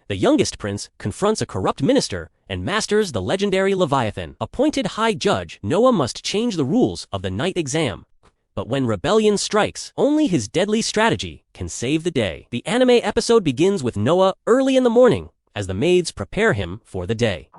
The youngest prince confronts a corrupt minister and masters the legendary Leviathan. Appointed high judge, Noah must change the rules of the night exam. But when rebellion strikes, only his deadly strategy can save the day. The anime episode begins with Noah early in the morning as the maids prepare him for the day.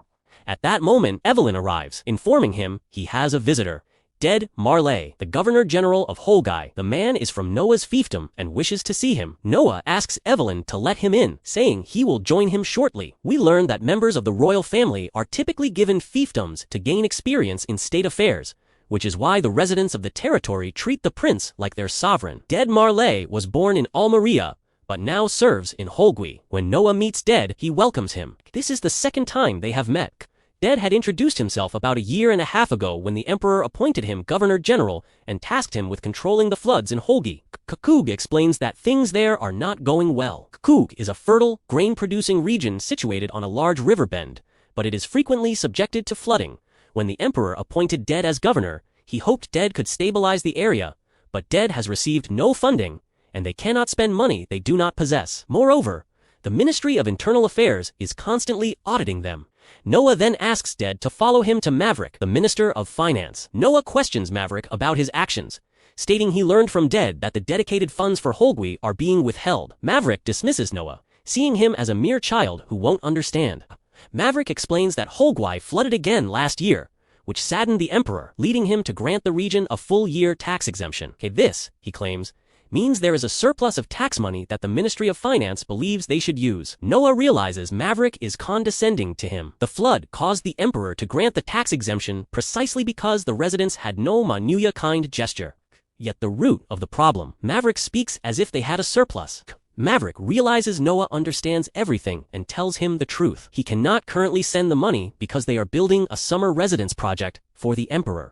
At that moment, Evelyn arrives, informing him he has a visitor. Dead Marley, the governor-general of Holgai. The man is from Noah's fiefdom and wishes to see him. Noah asks Evelyn to let him in, saying he will join him shortly. We learn that members of the royal family are typically given fiefdoms to gain experience in state affairs, which is why the residents of the territory treat the prince like their sovereign. Dead Marley was born in Almeria, but now serves in Holgui. When Noah meets Dead, he welcomes him. This is the second time they have met. Dead had introduced himself about a year and a half ago when the emperor appointed him governor-general and tasked him with controlling the floods in Holgi. Kakug explains that things there are not going well. Kakug is a fertile, grain-producing region situated on a large river bend, but it is frequently subjected to flooding. When the emperor appointed Dead as governor, he hoped Dead could stabilize the area, but Dead has received no funding, and they cannot spend money they do not possess. Moreover, the Ministry of Internal Affairs is constantly auditing them. Noah then asks Dead to follow him to Maverick, the Minister of Finance. Noah questions Maverick about his actions, stating he learned from Dead that the dedicated funds for Holgui are being withheld. Maverick dismisses Noah, seeing him as a mere child who won't understand. Maverick explains that Holgui flooded again last year, which saddened the emperor, leading him to grant the region a full-year tax exemption. This, he claims, means there is a surplus of tax money that the Ministry of Finance believes they should use. Noah realizes Maverick is condescending to him. The flood caused the emperor to grant the tax exemption precisely because the residents had no Manuya-kind gesture. Yet the root of the problem, Maverick speaks as if they had a surplus. Maverick realizes Noah understands everything and tells him the truth. He cannot currently send the money because they are building a summer residence project for the emperor.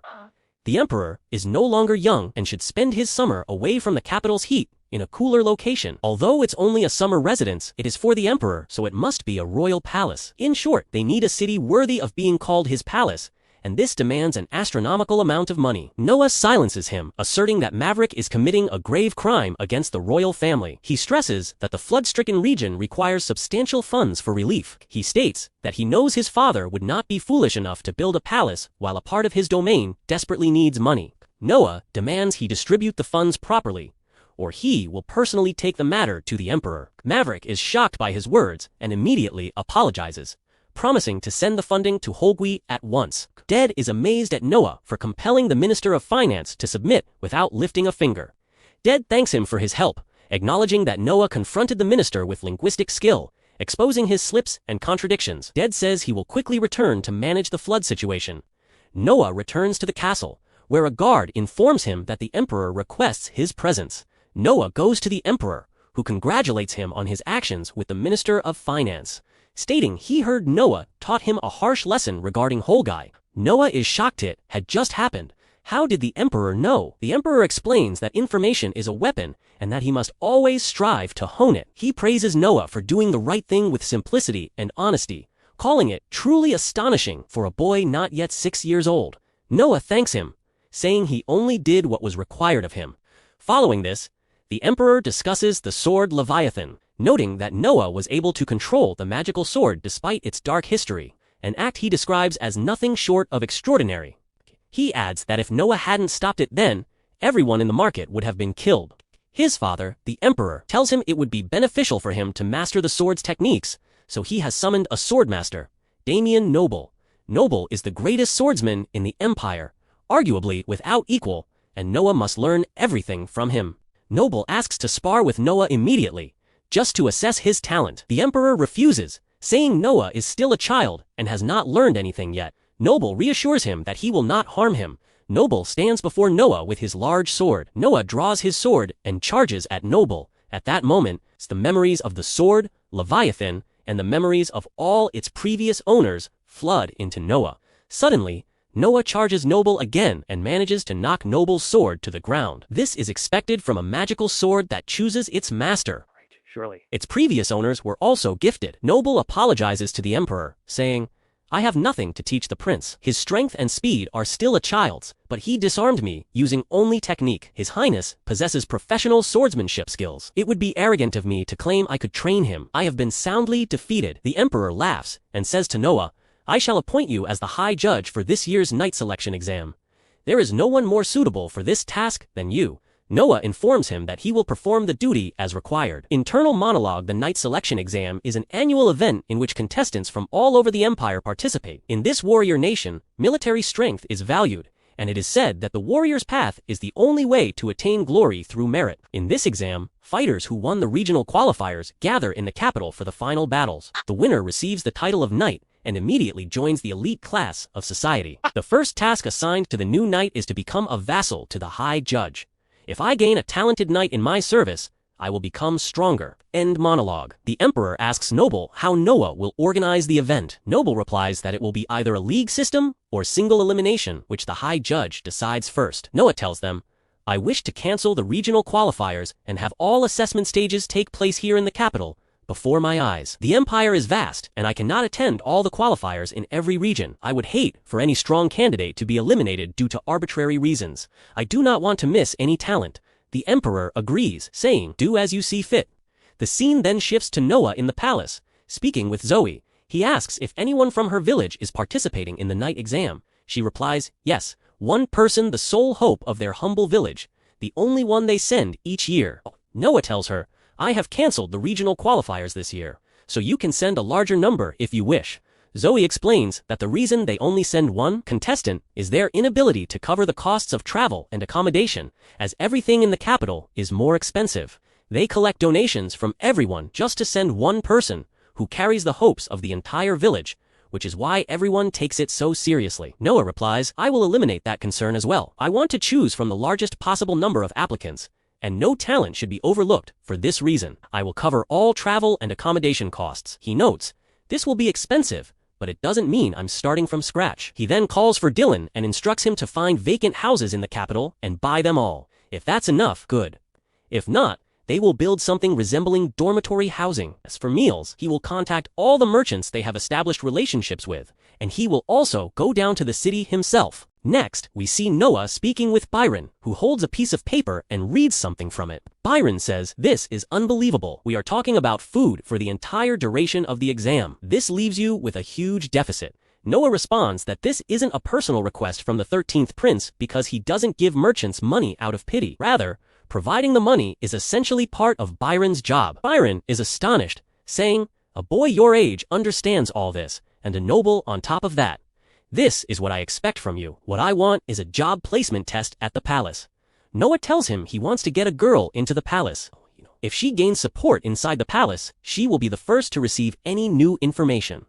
The emperor is no longer young and should spend his summer away from the capital's heat in a cooler location. Although it's only a summer residence, it is for the emperor, so it must be a royal palace. In short, they need a city worthy of being called his palace, and this demands an astronomical amount of money. Noah silences him, asserting that Maverick is committing a grave crime against the royal family. He stresses that the flood-stricken region requires substantial funds for relief. He states that he knows his father would not be foolish enough to build a palace while a part of his domain desperately needs money. Noah demands he distribute the funds properly, or he will personally take the matter to the emperor. Maverick is shocked by his words and immediately apologizes, promising to send the funding to Holgui at once. Dead is amazed at Noah for compelling the Minister of Finance to submit without lifting a finger. Dead thanks him for his help, acknowledging that Noah confronted the minister with linguistic skill, exposing his slips and contradictions. Dead says he will quickly return to manage the flood situation. Noah returns to the castle, where a guard informs him that the emperor requests his presence. Noah goes to the emperor, who congratulates him on his actions with the Minister of Finance, stating he heard Noah taught him a harsh lesson regarding Holgai. Noah is shocked it had just happened. How did the emperor know? The emperor explains that information is a weapon and that he must always strive to hone it. He praises Noah for doing the right thing with simplicity and honesty, calling it truly astonishing for a boy not yet 6 years old. Noah thanks him, saying he only did what was required of him. Following this, the emperor discusses the sword Leviathan, noting that Noah was able to control the magical sword despite its dark history, an act he describes as nothing short of extraordinary. He adds that if Noah hadn't stopped it then, everyone in the market would have been killed. His father, the emperor, tells him it would be beneficial for him to master the sword's techniques, so he has summoned a swordmaster, Damian Noble. Noble is the greatest swordsman in the empire, arguably without equal, and Noah must learn everything from him. Noble asks to spar with Noah immediately, just to assess his talent. The emperor refuses, saying Noah is still a child and has not learned anything yet. Noble reassures him that he will not harm him. Noble stands before Noah with his large sword. Noah draws his sword and charges at Noble. At that moment, the memories of the sword, Leviathan, and the memories of all its previous owners flood into Noah. Suddenly, Noah charges Noble again and manages to knock Noble's sword to the ground. This is expected from a magical sword that chooses its master. Surely. Its previous owners were also gifted. Noble apologizes to the emperor, saying, I have nothing to teach the prince. His strength and speed are still a child's, but he disarmed me using only technique. His Highness possesses professional swordsmanship skills. It would be arrogant of me to claim I could train him. I have been soundly defeated. The emperor laughs and says to Noah, I shall appoint you as the high judge for this year's knight selection exam. There is no one more suitable for this task than you. Noah informs him that he will perform the duty as required. Internal monologue. The knight selection exam is an annual event in which contestants from all over the empire participate. In this warrior nation, military strength is valued, and it is said that the warrior's path is the only way to attain glory through merit. In this exam, fighters who won the regional qualifiers gather in the capital for the final battles. The winner receives the title of knight and immediately joins the elite class of society. The first task assigned to the new knight is to become a vassal to the high judge. If I gain a talented knight in my service, I will become stronger. End monologue. The emperor asks Noble how Noah will organize the event. Noble replies that it will be either a league system or single elimination, which the high judge decides first. Noah tells them, I wish to cancel the regional qualifiers and have all assessment stages take place here in the capital, before my eyes. The empire is vast, and I cannot attend all the qualifiers in every region. I would hate for any strong candidate to be eliminated due to arbitrary reasons. I do not want to miss any talent. The emperor agrees, saying, do as you see fit. The scene then shifts to Noah in the palace, speaking with Zoe. He asks if anyone from her village is participating in the knight exam. She replies, yes, one person, the sole hope of their humble village, the only one they send each year. Noah tells her, I have cancelled the regional qualifiers this year, so you can send a larger number if you wish. Zoe explains that the reason they only send one contestant is their inability to cover the costs of travel and accommodation, as everything in the capital is more expensive. They collect donations from everyone just to send one person, who carries the hopes of the entire village, which is why everyone takes it so seriously. Noah replies, I will eliminate that concern as well. I want to choose from the largest possible number of applicants, and no talent should be overlooked for this reason. I will cover all travel and accommodation costs. He notes, this will be expensive, but it doesn't mean I'm starting from scratch. He then calls for Dylan and instructs him to find vacant houses in the capital and buy them all. If that's enough, good. If not, they will build something resembling dormitory housing. As for meals, he will contact all the merchants they have established relationships with, and he will also go down to the city himself. Next, we see Noah speaking with Byron, who holds a piece of paper and reads something from it. Byron says, this is unbelievable. We are talking about food for the entire duration of the exam. This leaves you with a huge deficit. Noah responds that this isn't a personal request from the 13th prince because he doesn't give merchants money out of pity. Rather, providing the money is essentially part of Byron's job. Byron is astonished, saying, a boy your age understands all this, and a noble on top of that. This is what I expect from you. What I want is a job placement test at the palace. Noah tells him he wants to get a girl into the palace. If she gains support inside the palace, she will be the first to receive any new information.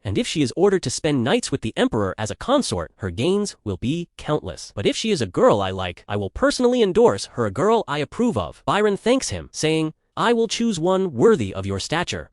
And if she is ordered to spend nights with the emperor as a consort, her gains will be countless. But if she is a girl I like, I will personally endorse her a girl I approve of. Byron thanks him, saying, I will choose one worthy of your stature.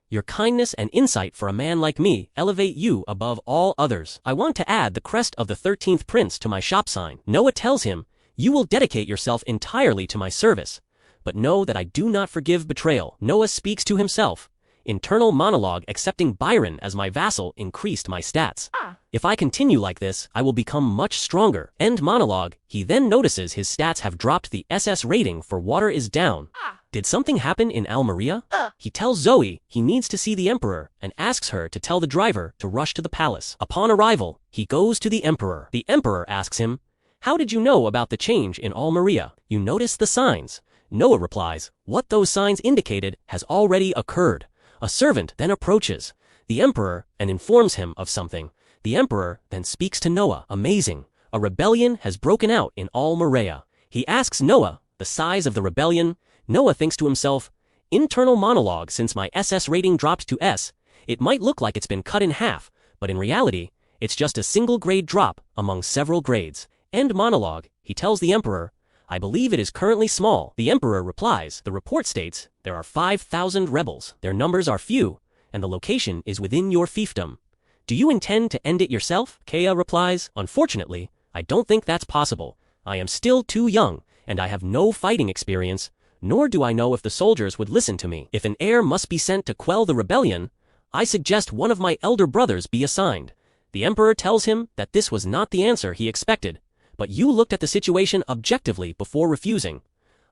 Your kindness and insight for a man like me elevate you above all others. I want to add the crest of the 13th prince to my shop sign. Noah tells him, you will dedicate yourself entirely to my service. But know that I do not forgive betrayal. Noah speaks to himself. Internal monologue. Accepting Byron as my vassal increased my stats. If I continue like this, I will become much stronger. End monologue. He then notices his stats have dropped. The SS rating for water is down. Did something happen in Almeria? He tells Zoe he needs to see the emperor and asks her to tell the driver to rush to the palace. Upon arrival, he goes to the emperor. The emperor asks him, how did you know about the change in Almeria? You noticed the signs. Noah replies, what those signs indicated has already occurred. A servant then approaches the emperor and informs him of something. The emperor then speaks to Noah. Amazing. A rebellion has broken out in Almeria. He asks Noah the size of the rebellion. Noah thinks to himself, internal monologue. Since my SS rating dropped to S, it might look like it's been cut in half, but in reality, it's just a single grade drop among several grades. End monologue. He tells the emperor, I believe it is currently small. The emperor replies, the report states there are 5,000 rebels. Their numbers are few, and the location is within your fiefdom. Do you intend to end it yourself? Kea replies, unfortunately, I don't think that's possible. I am still too young, and I have no fighting experience, nor do I know if the soldiers would listen to me. If an heir must be sent to quell the rebellion, I suggest one of my elder brothers be assigned. The emperor tells him that this was not the answer he expected, but you looked at the situation objectively before refusing.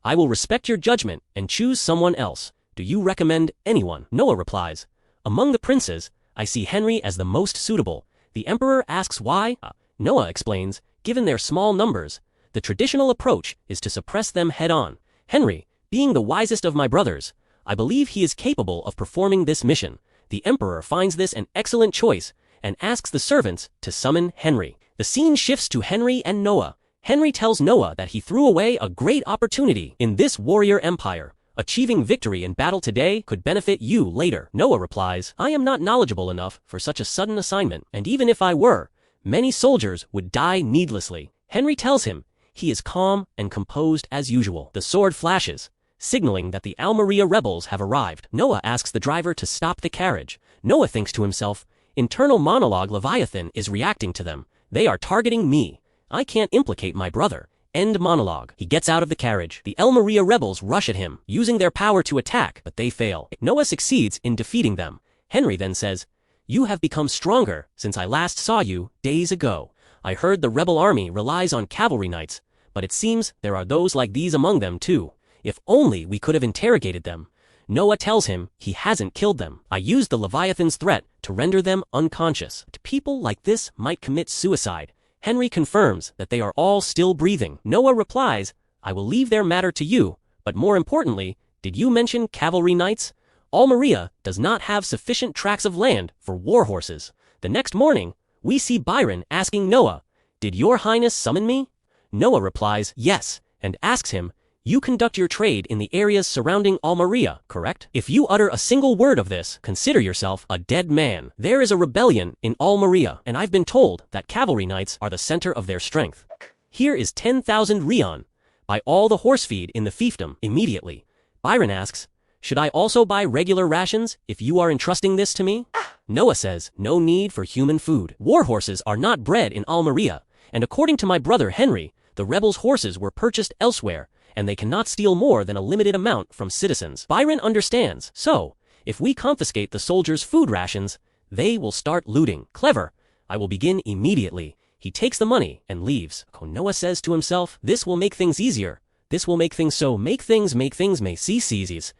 I will respect your judgment and choose someone else. Do you recommend anyone? Noah replies, among the princes, I see Henry as the most suitable. The emperor asks why. Noah explains, given their small numbers, the traditional approach is to suppress them head-on. Henry, being the wisest of my brothers, I believe he is capable of performing this mission. The emperor finds this an excellent choice and asks the servants to summon Henry. The scene shifts to Henry and Noah. Henry tells Noah that he threw away a great opportunity in this warrior empire. Achieving victory in battle today could benefit you later. Noah replies, I am not knowledgeable enough for such a sudden assignment, and even if I were, many soldiers would die needlessly. Henry tells him he is calm and composed as usual. The sword flashes, signaling that the Almeria rebels have arrived. Noah asks the driver to stop the carriage. Noah thinks to himself, internal monologue Leviathan is reacting to them. They are targeting me. I can't implicate my brother. End monologue. He gets out of the carriage. The Almeria rebels rush at him, using their power to attack, but they fail. Noah succeeds in defeating them. Henry then says, you have become stronger since I last saw you days ago. I heard the rebel army relies on cavalry knights, but it seems there are those like these among them too. If only we could have interrogated them. Noah tells him he hasn't killed them. I used the Leviathan's threat to render them unconscious. People like this might commit suicide. Henry confirms that they are all still breathing. Noah replies, I will leave their matter to you, but more importantly, did you mention cavalry knights? Almeria does not have sufficient tracts of land for war horses. The next morning, we see Byron asking Noah, did your highness summon me? Noah replies, yes, and asks him, you conduct your trade in the areas surrounding Almeria, correct? If you utter a single word of this, consider yourself a dead man. There is a rebellion in Almeria, and I've been told that cavalry knights are the center of their strength. Here is 10,000 rion. Buy all the horse feed in the fiefdom immediately. Byron asks, should I also buy regular rations if you are entrusting this to me? Noah says, no need for human food. War horses are not bred in Almeria, and according to my brother Henry, the rebels' horses were purchased elsewhere, and they cannot steal more than a limited amount from citizens. Byron understands, so, if we confiscate the soldiers' food rations, they will start looting. Clever. I will begin immediately. He takes the money and leaves. Noah says to himself, this will make things easier. This will make things so make things may cease.